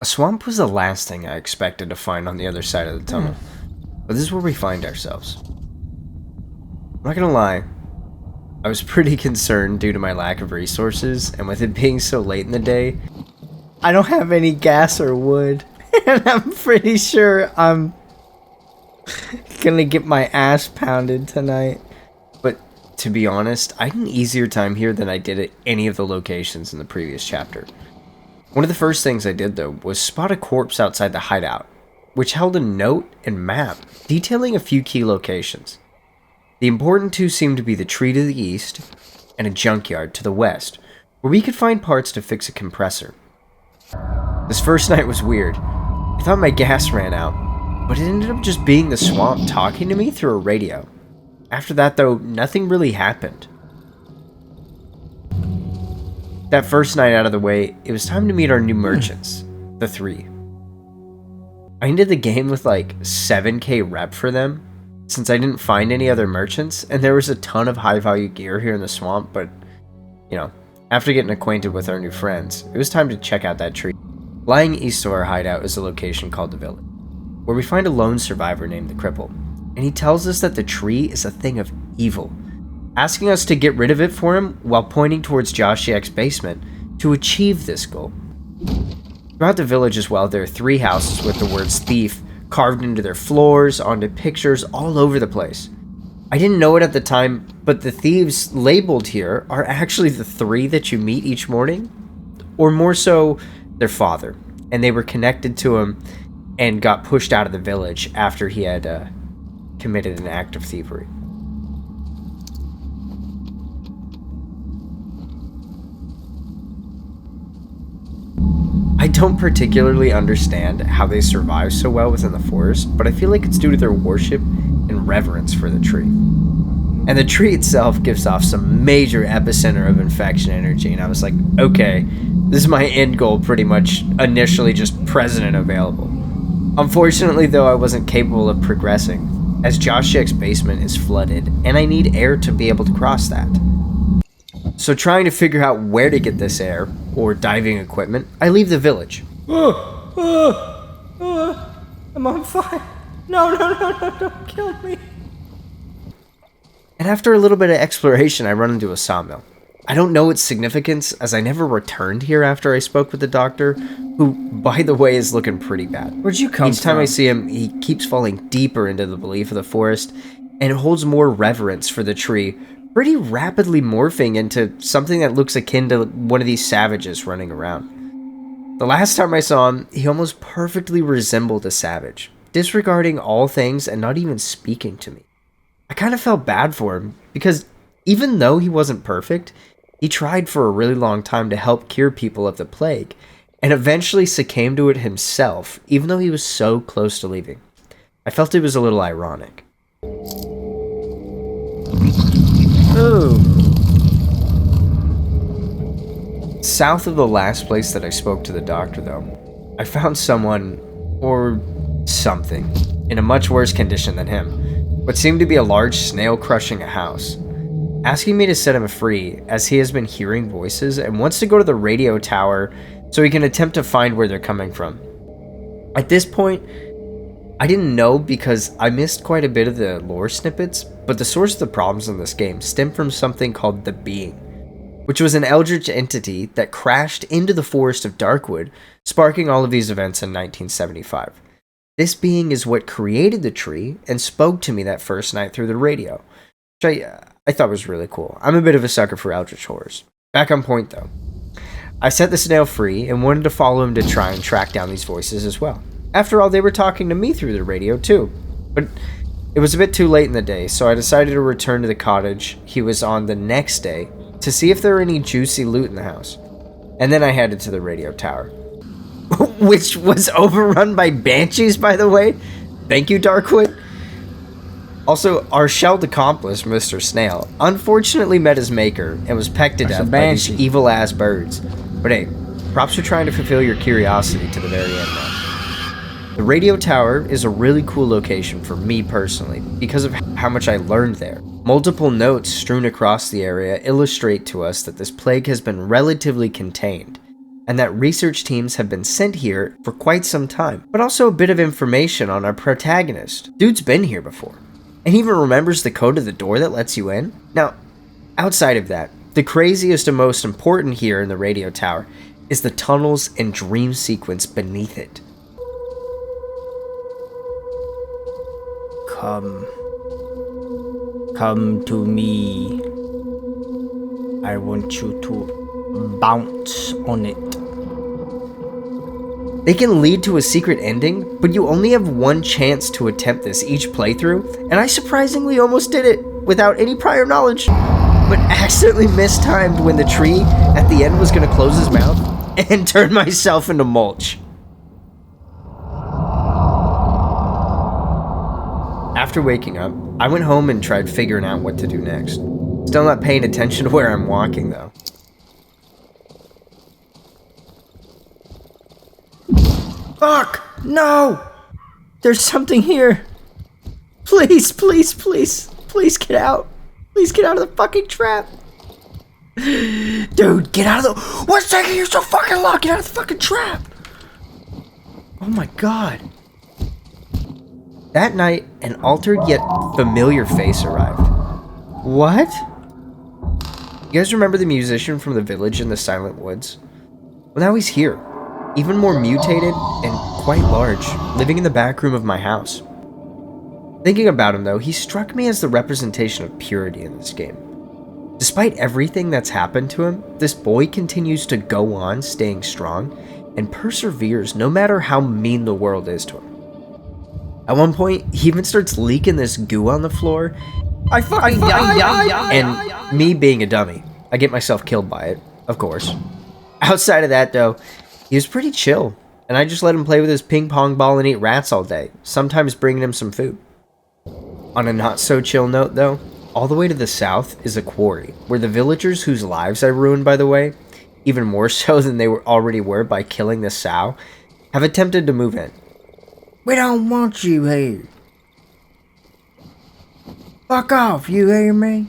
A swamp was the last thing I expected to find on the other side of the tunnel, but this is where we find ourselves. I'm not gonna lie, I was pretty concerned due to my lack of resources, and with it being so late in the day, I don't have any gas or wood, and I'm pretty sure I'm gonna get my ass pounded tonight. But to be honest, I had an easier time here than I did at any of the locations in the previous chapter. One of the first things I did, though, was spot a corpse outside the hideout, which held a note and map detailing a few key locations. The important two seemed to be the tree to the east and a junkyard to the west, where we could find parts to fix a compressor. This first night was weird. I thought my gas ran out, but it ended up just being the swamp talking to me through a radio. After that, though, nothing really happened. That first night out of the way, it was time to meet our new merchants, the three. I ended the game with like 7k rep for them, since I didn't find any other merchants, and there was a ton of high value gear here in the swamp, but, after getting acquainted with our new friends, it was time to check out that tree. Lying east of our hideout is a location called the village, where we find a lone survivor named the Cripple, and he tells us that the tree is a thing of evil, asking us to get rid of it for him while pointing towards Josh Jack's basement to achieve this goal. Throughout the village as well, there are 3 houses with the words thief carved into their floors, onto pictures all over the place. I didn't know it at the time, but the thieves labeled here are actually the 3 that you meet each morning, or more so, their father, and they were connected to him and got pushed out of the village after he had committed an act of thievery. I don't particularly understand how they survive so well within the forest, but I feel like it's due to their worship and reverence for the tree. And the tree itself gives off some major epicenter of infection energy, and I was like, okay, this is my end goal pretty much, initially just president available. Unfortunately, though, I wasn't capable of progressing, as Josh Jack's basement is flooded, and I need air to be able to cross that. So trying to figure out where to get this air, or diving equipment, I leave the village. I'm on fire. No, don't kill me. And after a little bit of exploration, I run into a sawmill. I don't know its significance, as I never returned here after I spoke with the doctor, who, by the way, is looking pretty bad. Where'd you come from? Each time I see him, he keeps falling deeper into the belief of the forest, and holds more reverence for the tree, pretty rapidly morphing into something that looks akin to one of these savages running around. The last time I saw him, he almost perfectly resembled a savage, disregarding all things and not even speaking to me. I kind of felt bad for him, because even though he wasn't perfect, he tried for a really long time to help cure people of the plague, and eventually succumbed to it himself, even though he was so close to leaving. I felt it was a little ironic. Ooh. South of the last place that I spoke to the doctor, though, I found someone, or something, in a much worse condition than him, what seemed to be a large snail crushing a house, asking me to set him free as he has been hearing voices and wants to go to the radio tower so he can attempt to find where they're coming from. At this point, I didn't know because I missed quite a bit of the lore snippets, but the source of the problems in this game stemmed from something called the Being, which was an eldritch entity that crashed into the forest of Darkwood, sparking all of these events in 1975. This being is what created the tree and spoke to me that first night through the radio, which I thought was really cool. I'm a bit of a sucker for eldritch horrors. Back on point though. I set the snail free and wanted to follow him to try and track down these voices as well. After all, they were talking to me through the radio too. But it was a bit too late in the day, so I decided to return to the cottage he was on the next day to see if there were any juicy loot in the house. And then I headed to the radio tower. Which was overrun by banshees, by the way. Thank you, Darkwood. Also, our shelled accomplice, Mr. Snail, unfortunately met his maker and was pecked to death by these evil-ass birds. But hey, props for trying to fulfill your curiosity to the very end, man. The radio tower is a really cool location for me personally because of how much I learned there. Multiple notes strewn across the area illustrate to us that this plague has been relatively contained, and that research teams have been sent here for quite some time, but also a bit of information on our protagonist. Dude's been here before, and he even remembers the code to the door that lets you in. Now, outside of that, the craziest and most important here in the radio tower is the tunnels and dream sequence beneath it. Come to me. I want you to bounce on it. They can lead to a secret ending, but you only have one chance to attempt this each playthrough, and I surprisingly almost did it without any prior knowledge, but accidentally mistimed when the tree at the end was going to close his mouth and turn myself into mulch. After waking up, I went home and tried figuring out what to do next. Still not paying attention to where I'm walking though. Fuck! No! There's something here. Please, please, please, please get out. Please get out of the fucking trap. Dude, get out of the... What's taking you so fucking long? Get out of the fucking trap. Oh my god. That night, an altered yet familiar face arrived. What? You guys remember the musician from the village in the Silent Woods? Well, now he's here. Even more mutated and quite large, living in the back room of my house. Thinking about him though, he struck me as the representation of purity in this game. Despite everything that's happened to him, this boy continues to go on staying strong and perseveres no matter how mean the world is to him. At one point, he even starts leaking this goo on the floor. I fucking die! And me being a dummy, I get myself killed by it, of course. Outside of that though, he was pretty chill, and I just let him play with his ping pong ball and eat rats all day, sometimes bringing him some food. On a not so chill note though, all the way to the south is a quarry, where the villagers whose lives I ruined by the way, even more so than they already were by killing the sow, have attempted to move in. We don't want you here. Fuck off, you hear me?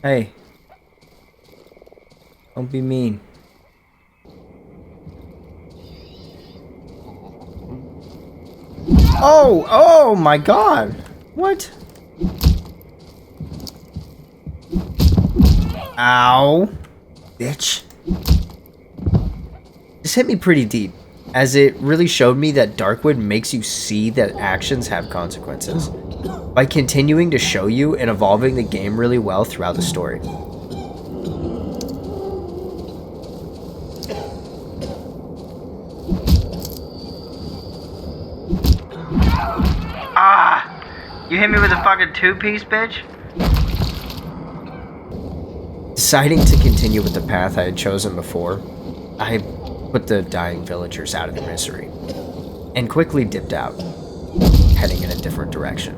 Hey. Don't be mean. Oh my god. What? Ow. Bitch. This hit me pretty deep, as it really showed me that Darkwood makes you see that actions have consequences, by continuing to show you and evolving the game really well throughout the story. You hit me with a fucking two-piece, bitch? Deciding to continue with the path I had chosen before, I put the dying villagers out of their misery, and quickly dipped out, heading in a different direction.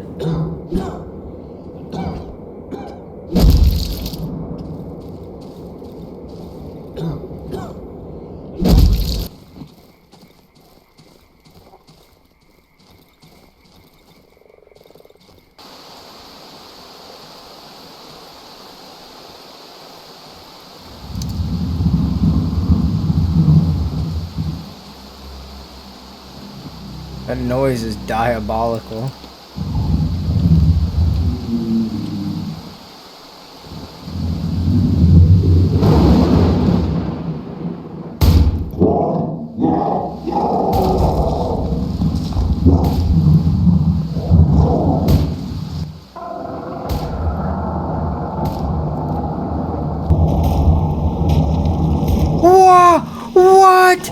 That noise is diabolical. What?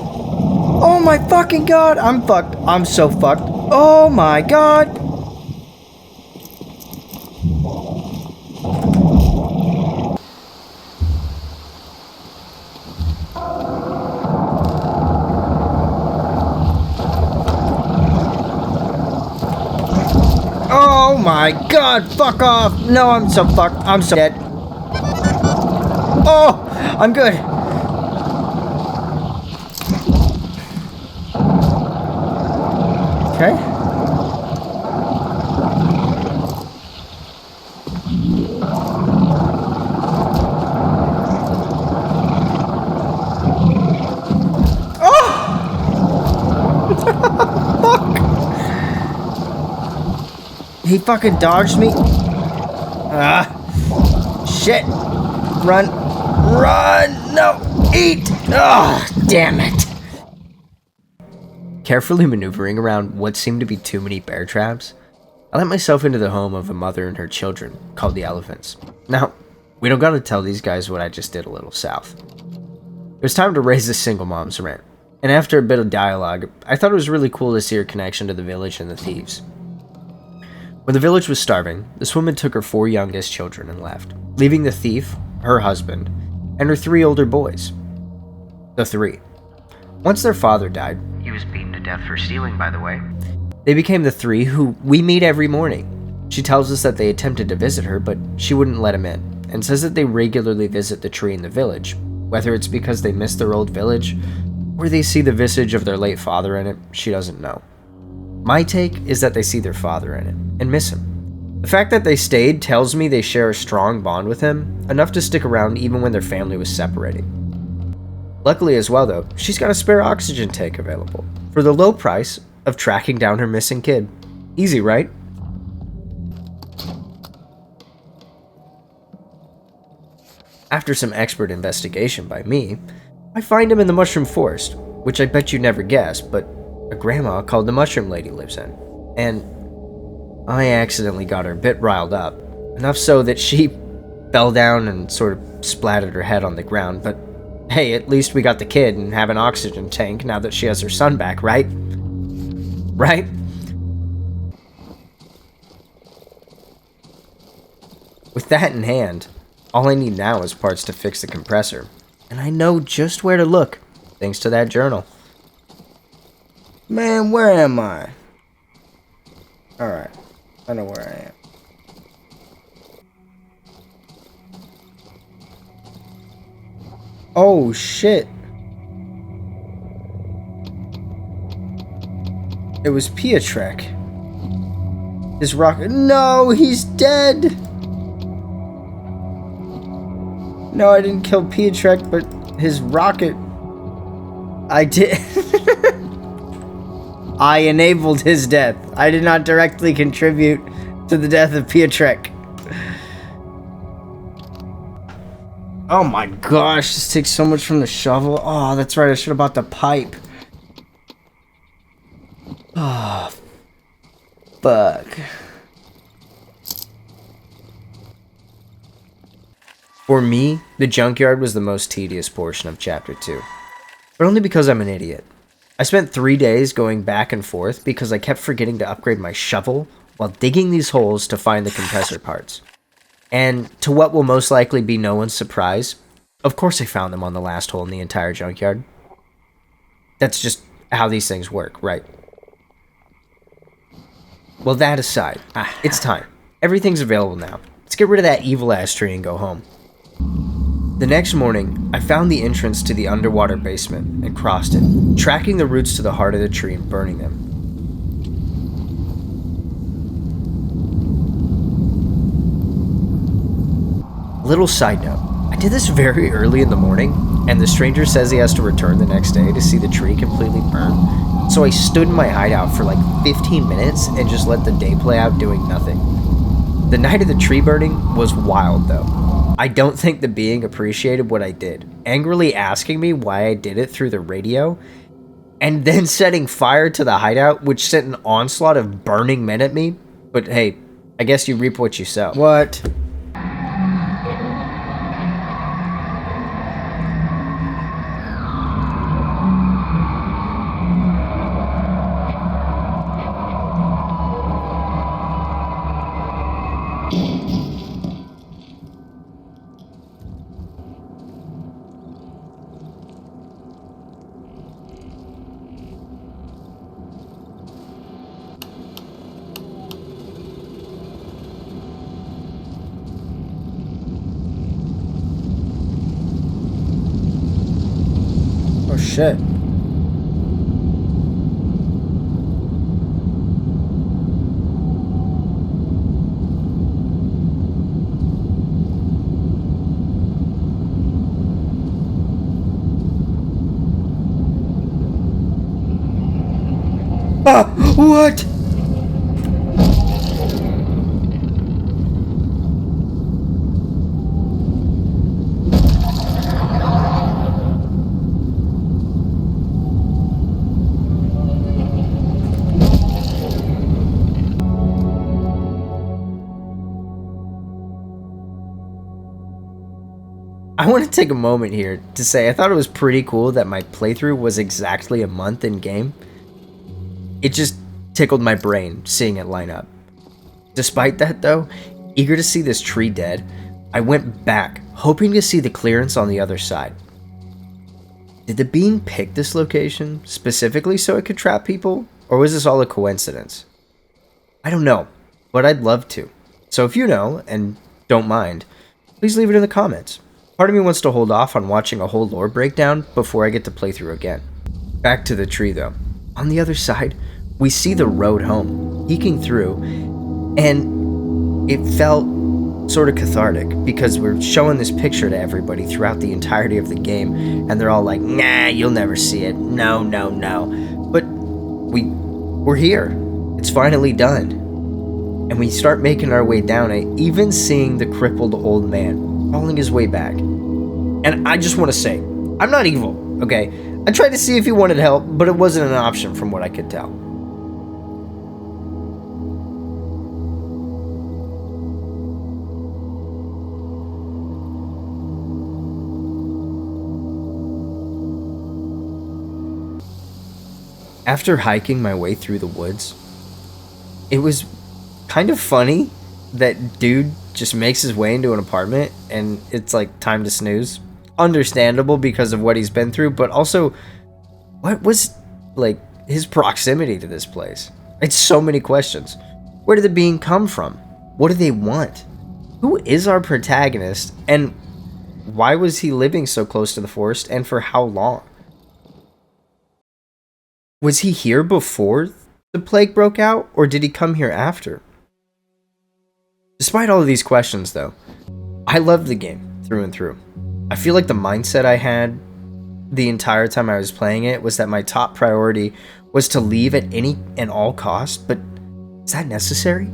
Oh my fucking god, I'm fucked. I'm so fucked. Oh my god. Oh my god, fuck off. No, I'm so fucked. I'm so dead. Oh, I'm good. Okay. He fucking dodged me. Ah. Shit. Run. Run. No. Eat. Oh, damn it. Carefully maneuvering around what seemed to be too many bear traps, I let myself into the home of a mother and her children, called the Elephants. Now, we don't gotta tell these guys what I just did a little south. It was time to raise the single mom's rent, and after a bit of dialogue, I thought it was really cool to see her connection to the village and the thieves. When the village was starving, this woman took her 4 youngest children and left, leaving the thief, her husband, and her 3 older boys. The 3. Once their father died, he was beaten to death for stealing, by the way, they became the 3 who we meet every morning. She tells us that they attempted to visit her, but she wouldn't let him in, and says that they regularly visit the tree in the village, whether it's because they miss their old village, or they see the visage of their late father in it, she doesn't know. My take is that they see their father in it, and miss him. The fact that they stayed tells me they share a strong bond with him, enough to stick around even when their family was separating. Luckily as well though, she's got a spare oxygen tank available, for the low price of tracking down her missing kid. Easy, right? After some expert investigation by me, I find him in the mushroom forest, which I bet you never guessed, but a grandma called the Mushroom Lady lives in. And I accidentally got her a bit riled up, enough so that she fell down and sort of splattered her head on the ground, but hey, at least we got the kid and have an oxygen tank now that she has her son back, right? Right? With that in hand, all I need now is parts to fix the compressor, and I know just where to look, thanks to that journal. Man, where am I? Alright, I know where I am. Oh, shit. It was Pietrek. His rocket. No, he's dead. No, I didn't kill Pietrek, but his rocket. I did. I enabled his death. I did not directly contribute to the death of Pietrek. Oh my gosh, this takes so much from the shovel. Oh, that's right, I should have bought the pipe. Oh, fuck. For me, the junkyard was the most tedious portion of Chapter 2. But only because I'm an idiot. I spent 3 days going back and forth because I kept forgetting to upgrade my shovel while digging these holes to find the compressor parts. And to what will most likely be no one's surprise, of course I found them on the last hole in the entire junkyard. That's just how these things work, right? Well, that aside, it's time. Everything's available now. Let's get rid of that evil-ass tree and go home. The next morning, I found the entrance to the underwater basement and crossed it, tracking the roots to the heart of the tree and burning them. Little side note, I did this very early in the morning, and the stranger says he has to return the next day to see the tree completely burned, so I stood in my hideout for like 15 minutes and just let the day play out doing nothing. The night of the tree burning was wild though. I don't think the being appreciated what I did, angrily asking me why I did it through the radio, and then setting fire to the hideout, which sent an onslaught of burning men at me. But hey, I guess you reap what you sow. What? Oh shit. Ah, what? I want to take a moment here to say I thought it was pretty cool that my playthrough was exactly a month in game. It just tickled my brain seeing it line up. Despite that though, eager to see this tree dead, I went back, hoping to see the clearance on the other side. Did the being pick this location specifically so it could trap people, or was this all a coincidence? I don't know, but I'd love to. So if you know, and don't mind, please leave it in the comments. Part of me wants to hold off on watching a whole lore breakdown before I get to play through again. Back to the tree though. On the other side, we see the road home, peeking through, and it felt sort of cathartic because we're showing this picture to everybody throughout the entirety of the game, and they're all like, nah, you'll never see it. No, no, no. But we're here. It's finally done. And we start making our way down it, even seeing the crippled old man crawling his way back. And I just want to say, I'm not evil, okay? I tried to see if he wanted help, but it wasn't an option from what I could tell. After hiking my way through the woods, it was kind of funny that dude just makes his way into an apartment and it's like time to snooze. Understandable because of what he's been through, but also what was like his proximity to this place? It's so many questions. Where did the being come from? What do they want? Who is our protagonist, and why was he living so close to the forest, and for how long? Was he here before the plague broke out, or did he come here after? Despite all of these questions, though, I loved the game through and through. I feel like the mindset I had the entire time I was playing it was that my top priority was to leave at any and all costs, but is that necessary?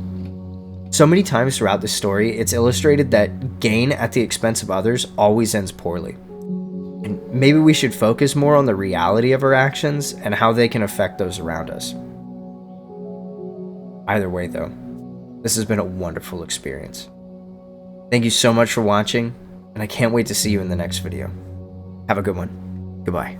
So many times throughout the story, it's illustrated that gain at the expense of others always ends poorly. And maybe we should focus more on the reality of our actions and how they can affect those around us. Either way, though, this has been a wonderful experience. Thank you so much for watching, and I can't wait to see you in the next video. Have a good one. Goodbye.